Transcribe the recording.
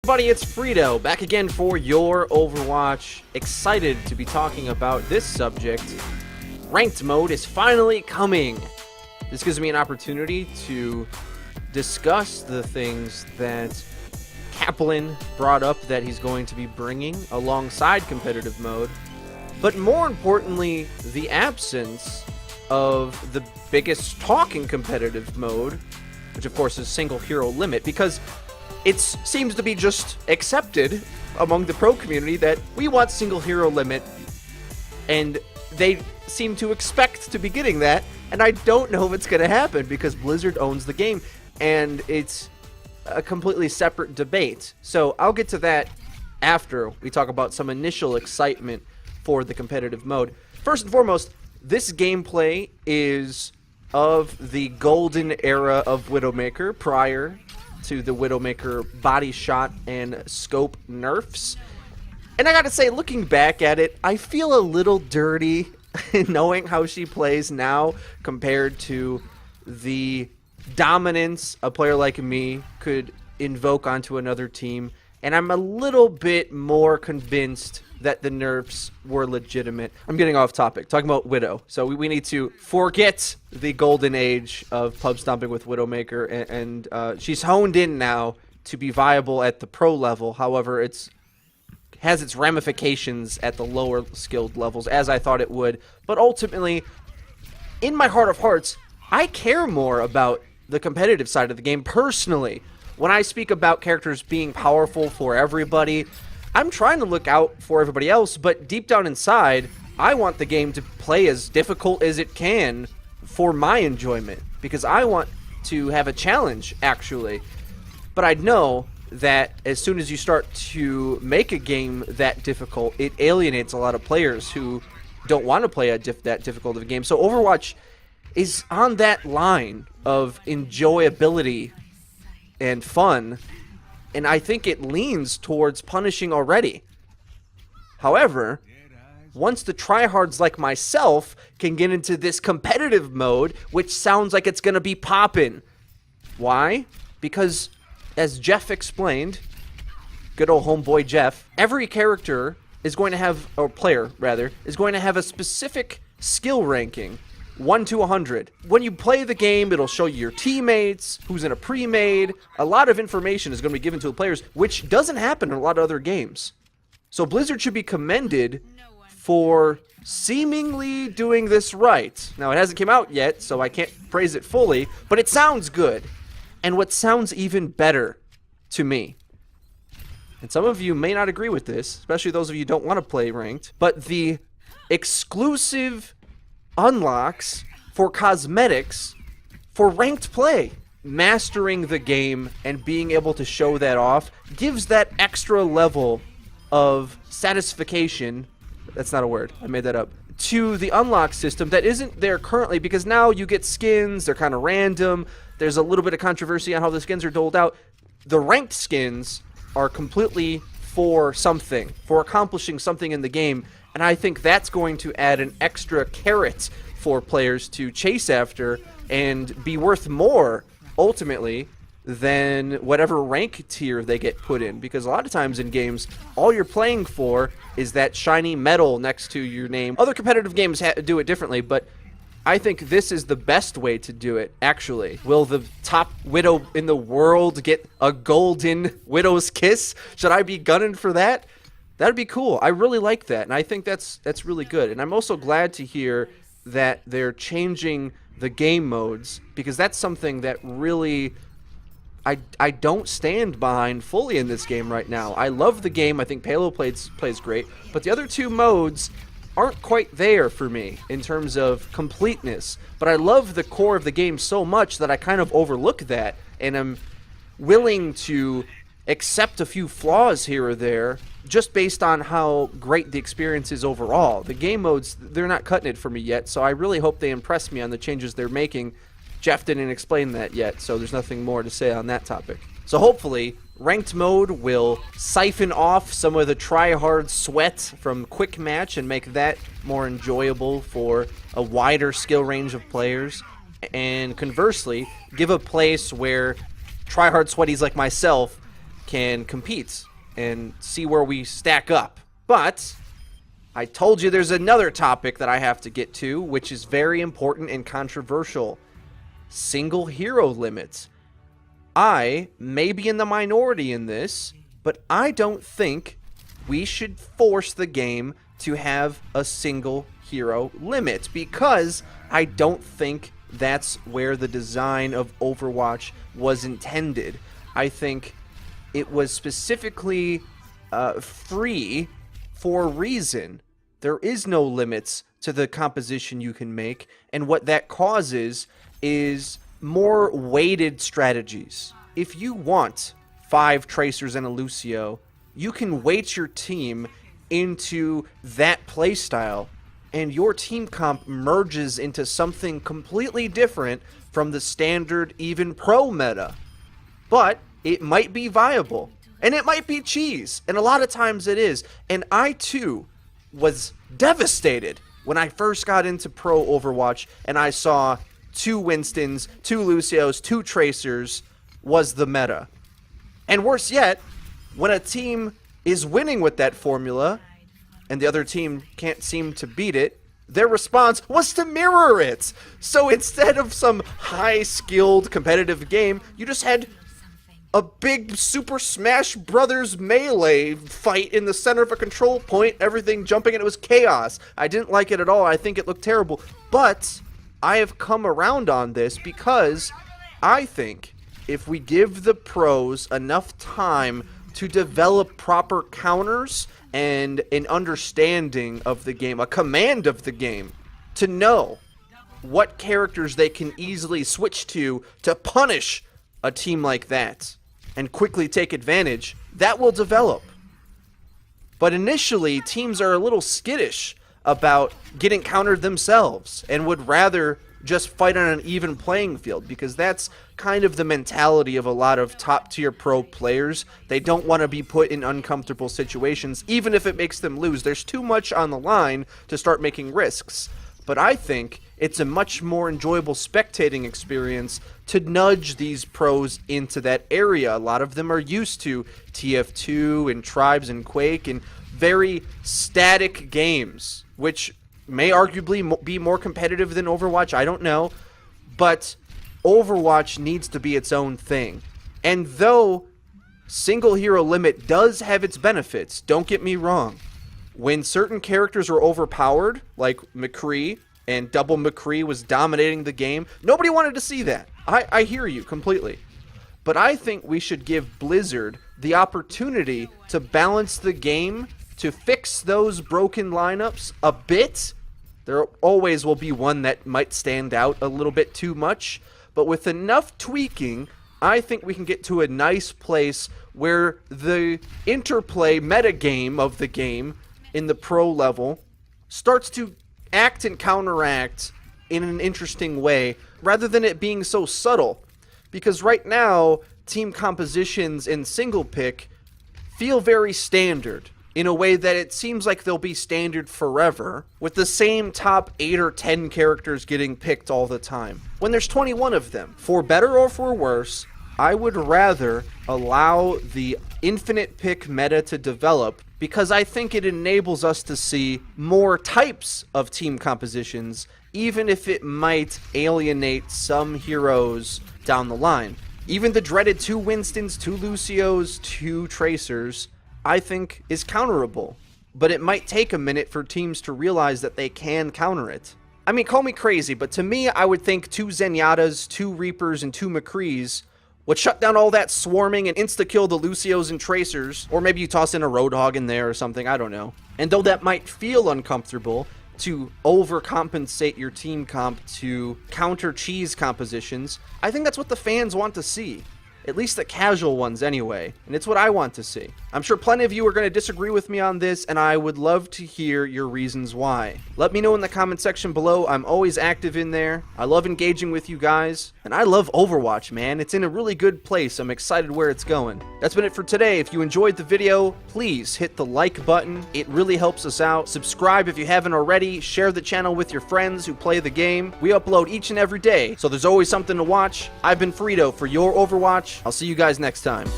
everybody, it's Frito, back again for your Overwatch. Excited to be talking about this subject. Ranked mode is finally coming. This gives me an opportunity to discuss the things that Kaplan brought up that he's going to be bringing alongside competitive mode, but more importantly, the absence of the biggest talk in competitive mode, which of course is single hero limit, because it seems to be just accepted among the pro community that we want single hero limit, and they seem to expect to be getting that, and I don't know if it's going to happen because Blizzard owns the game, and it's a completely separate debate. So I'll get to that after we talk about some initial excitement for the competitive mode. First and foremost, this gameplay is of the golden era of Widowmaker prior to the Widowmaker body shot and scope nerfs. And I gotta say, looking back at it, I feel a little dirty knowing how she plays now compared to the dominance a player like me could invoke onto another team. And I'm a little bit more convinced that the nerfs were legitimate. I'm getting off topic, talking about Widow. So we need to forget the golden age of pub stomping with Widowmaker, and she's honed in now to be viable at the pro level. However, it's has its ramifications at the lower skilled levels, as I thought it would. But ultimately, in my heart of hearts, I care more about the competitive side of the game personally. When I speak about characters being powerful for everybody, I'm trying to look out for everybody else, but deep down inside, I want the game to play as difficult as it can for my enjoyment, because I want to have a challenge, actually. But I know that as soon as you start to make a game that difficult, it alienates a lot of players who don't want to play that difficult of a game. So Overwatch is on that line of enjoyability and fun, and I think it leans towards punishing already. However, once the tryhards like myself can get into this competitive mode, which sounds like it's going to be poppin'. Why? Because, as Jeff explained, good old homeboy Jeff, every character is going to have, or player rather, is going to have a specific skill ranking. 1 to 100. When you play the game, it'll show you your teammates, who's in a pre-made. A lot of information is going to be given to the players, which doesn't happen in a lot of other games. So Blizzard should be commended for seemingly doing this right. Now, it hasn't come out yet, so I can't praise it fully, but it sounds good. And what sounds even better to me, and some of you may not agree with this, especially those of you who don't want to play ranked, but the exclusive unlocks for cosmetics for ranked play. Mastering the game and being able to show that off gives that extra level of satisfaction. That's not a word, I made that up. To the unlock system that isn't there currently, because now you get skins, they're kind of random. There's a little bit of controversy on how the skins are doled out. The ranked skins are completely for something, for accomplishing something in the game. And I think that's going to add an extra carrot for players to chase after and be worth more, ultimately, than whatever rank tier they get put in. Because a lot of times in games, all you're playing for is that shiny medal next to your name. Other competitive games do it differently, but I think this is the best way to do it, actually. Will the top Widow in the world get a golden Widow's Kiss? Should I be gunning for that? That'd be cool. I really like that, and I think that's really good. And I'm also glad to hear that they're changing the game modes, because that's something that really I don't stand behind fully in this game right now. I love the game. I think Palo plays great, but the other two modes aren't quite there for me in terms of completeness. But I love the core of the game so much that I kind of overlook that, and I'm willing to accept a few flaws here or there just based on how great the experience is overall. The game modes, they're not cutting it for me yet, so I really hope they impress me on the changes they're making. Jeff didn't explain that yet, so there's nothing more to say on that topic. So hopefully, ranked mode will siphon off some of the try-hard sweat from quick match and make that more enjoyable for a wider skill range of players. And conversely, give a place where try-hard sweaties like myself can compete and see where we stack up. But I told you there's another topic that I have to get to, which is very important and controversial. Single hero limits. I may be in the minority in this, but I don't think we should force the game to have a single hero limit, because I don't think that's where the design of Overwatch was intended. I think it was specifically free for a reason. There is no limits to the composition you can make, and what that causes is more weighted strategies. If you want 5 Tracers and a Lucio, you can weight your team into that playstyle, and your team comp merges into something completely different from the standard, even pro meta. But it might be viable, and it might be cheese, and a lot of times it is. And I too was devastated when I first got into pro Overwatch and I saw 2 Winstons, 2 Lucios, 2 Tracers was the meta. And worse yet, when a team is winning with that formula and the other team can't seem to beat it, their response was to mirror it. So instead of some high-skilled competitive game, you just had a big Super Smash Brothers melee fight in the center of a control point, everything jumping, and it was chaos. I didn't like it at all. I think it looked terrible. But I have come around on this because I think if we give the pros enough time to develop proper counters and an understanding of the game, a command of the game, to know what characters they can easily switch to punish a team like that and quickly take advantage, that will develop. But initially, teams are a little skittish about getting countered themselves and would rather just fight on an even playing field, because that's kind of the mentality of a lot of top-tier pro players. They don't want to be put in uncomfortable situations, even if it makes them lose. There's too much on the line to start making risks. But I think it's a much more enjoyable spectating experience to nudge these pros into that area. A lot of them are used to TF2 and Tribes and Quake and very static games, which may arguably be more competitive than Overwatch, I don't know, but Overwatch needs to be its own thing. And though single hero limit does have its benefits, don't get me wrong, when certain characters are overpowered, like McCree, and Double McCree was dominating the game, nobody wanted to see that. I hear you completely. But I think we should give Blizzard the opportunity to balance the game, to fix those broken lineups a bit. There always will be one that might stand out a little bit too much, but with enough tweaking, I think we can get to a nice place where the interplay metagame of the game in the pro level starts to act and counteract in an interesting way, rather than it being so subtle. Because right now, team compositions in single pick feel very standard, in a way that it seems like they'll be standard forever, with the same top 8 or 10 characters getting picked all the time, when there's 21 of them. For better or for worse, I would rather allow the infinite pick meta to develop, because I think it enables us to see more types of team compositions, even if it might alienate some heroes down the line. Even the dreaded 2 Winstons, 2 Lucios, 2 Tracers, I think is counterable, but it might take a minute for teams to realize that they can counter it. I mean, call me crazy, but to me, I would think 2 Zenyatas, 2 Reapers, and 2 McCrees would shut down all that swarming and insta-kill the Lucios and Tracers, or maybe you toss in a Roadhog in there or something, I don't know. And though that might feel uncomfortable to overcompensate your team comp to counter cheese compositions, I think that's what the fans want to see. At least the casual ones anyway, and it's what I want to see. I'm sure plenty of you are going to disagree with me on this, and I would love to hear your reasons why. Let me know in the comment section below. I'm always active in there. I love engaging with you guys, and I love Overwatch, man. It's in a really good place. I'm excited where it's going. That's been it for today. If you enjoyed the video, please hit the like button. It really helps us out. Subscribe if you haven't already. Share the channel with your friends who play the game. We upload each and every day, so there's always something to watch. I've been Frito for your Overwatch. I'll see you guys next time.